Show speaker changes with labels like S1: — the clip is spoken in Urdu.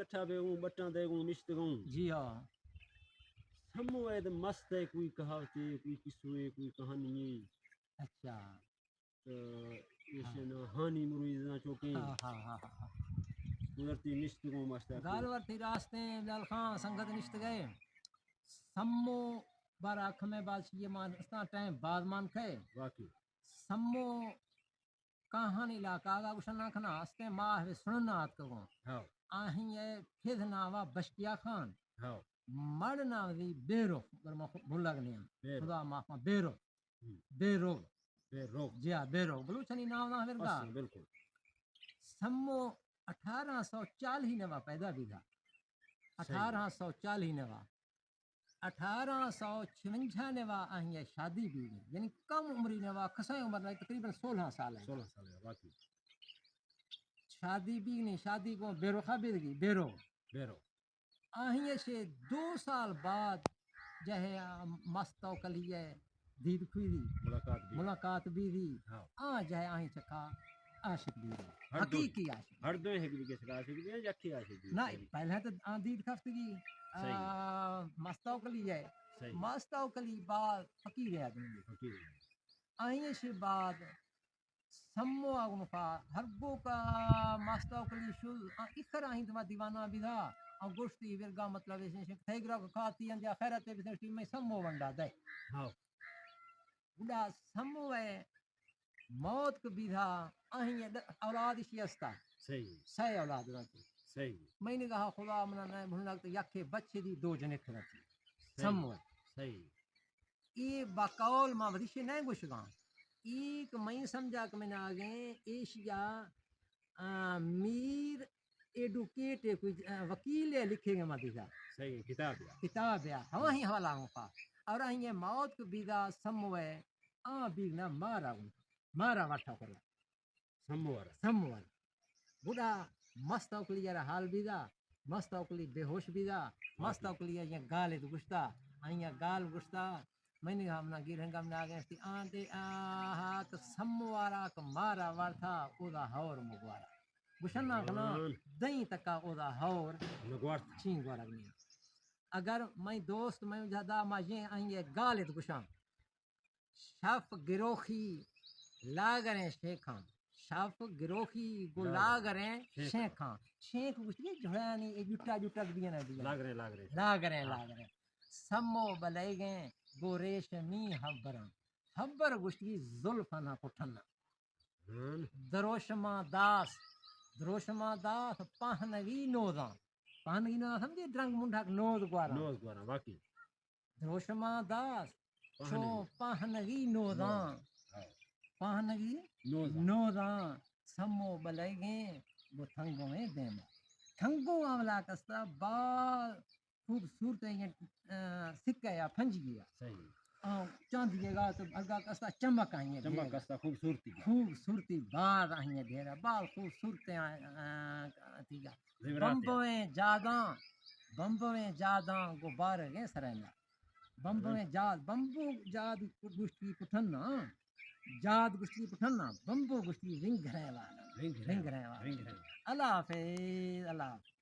S1: کٹھا بے ہوں بٹاں دے گوں نشت گوں
S2: جی ہاں
S1: سمو ہے تو مست ہے کوئی کہاوت ہے کوئی قصو ہے کوئی کہانی ہے
S2: اچھا
S1: اسے نا ہانی مرویزاں چوکیں
S2: ہاں ہاں ہاں ہاں
S1: قدرتی نشت گوں مست ہے
S2: گال ورتی راستے بلال خان سنگت نشت گئے سمو بار آنکھ میں بات یہ مان اسنا ٹائم بعد مان کھے
S1: واقعی
S2: سمو کہانی علاقہ آگا کشنا کھنا استے ماہ وی سننا آت کو
S1: ہاں
S2: آہیں یہ پھر ناوا بشتیا خان
S1: ہاں
S2: مڑ ناوی بیرو اگر میں بھول لگنی
S1: بیرو
S2: خدا معاف بیرو
S1: ہوں،
S2: بیرو
S1: بے روک
S2: جی ہاں بیرو بلوچنی نام نہ ورگا
S1: اصل بالکل
S2: سمو 1840 نوا پیدا بھی تھا
S1: صحیح
S2: 1840 نوا 1856 نوا آہیں شادی بھی ہوئی یعنی کم عمری نوا کسائیں عمر میں تقریباً 16 سال ہے
S1: 16 سال ہے واقعی
S2: شادی بھی نہیں شادی کو بیرو خبر گئی بیرو
S1: بیرو
S2: آہیں سے 2 سال بعد جہے مستو کلیے دید کھوئی دی ملاقات بھی دی
S1: ہاں
S2: جہے آہیں چکا عاشق بھی دی
S1: ہر دو
S2: حقیقی عاشق
S1: ہر دو ایک بھی کے عاشق بھی یکی عاشق بھی
S2: نہیں پہلے تو دید کھفتگی مستو کلیے
S1: صحیح
S2: مستو کلی بعد فقیر آدمی
S1: فقیر
S2: آہیں سے بعد سمو آگنفا ہر گو کا مستو کلی شل اکھر آہیں تمہا دیوانہ بھی تھا اور گوشتی ورگا مطلب ہے تھیگرا کو کھاتی ہیں یا خیرت بھی میں سمو ونڈا دے
S1: ہاں
S2: بڑا سمو ہے موت کو بھی تھا آہیں اولاد اسی استا
S1: صحیح
S2: سی اولاد رہتی
S1: صحیح
S2: میں نے کہا خدا منا نہیں بھولنا لگتا یکے بچے دی 2 جنک رہتی
S1: صحیح
S2: سمو ہے
S1: صحیح
S2: یہ باقول ماں ودیشے نہیں گوشگاں ایک میں سمجھا کہ میں نے آگئے ایشیا میر ایڈوکیٹ کوئی وکیل ہے لکھے گے مدیدہ
S1: صحیح کتاب ہے
S2: کتاب ہے وہیں حوالہ ہوں پا اور یہ موت کو بیدہ سموے بیگنا مارا وٹھا کرو سموار بڑا مست اوکلی جرا حال بیدہ مست اوکلی بے ہوش بیدہ مست اوکلی یہ گالے تو گشتا آئیں گال گشتا میں نے کہا ہمنا گیر ہنگام نے آگئے تھی آنٹے آہا تو سموارا کو مارا وارتھا او دا ہور مگوارا گشنا کنا دیں تکا او دا ہور چین گوارا گنیا اگر میں دوست میں جہاں ماجیں آئیں گالے تو گشاں شف گروخی لاگریں شیخاں شف گروخی گو لاگریں شیخاں شیخ گشتی جھڑا نہیں جٹا جٹا دیا نہ دیا لاگریں سمو بلے گئیں گو ریشمی حبر گشتی زلفنا پٹھنا دروشما داس پہنوی نوزاں سمجھے درنگ منڈھک نوز گوارا
S1: واقعی
S2: دروشما داس چو پہنوی نوزاں پہنوی نوزاں سمو بلے گئیں وہ تھنگوں میں دینا تھنگوں عملہ کستا بال خوبصورت سکہ یا پھنج گیا چاندیے گا تو بھرگا کستا چمک آئیں
S1: چمک کستا
S2: خوبصورتی بار آئیں دھیرا بال خوبصورت آئیں بمبویں جاداں گو بار گئے سرائنہ بمبویں بمبو جاد گشتی پٹھنا جاد گشتی پٹھنا بمبو گشتی رنگ رہے والا اللہ حافظ اللہ حافظ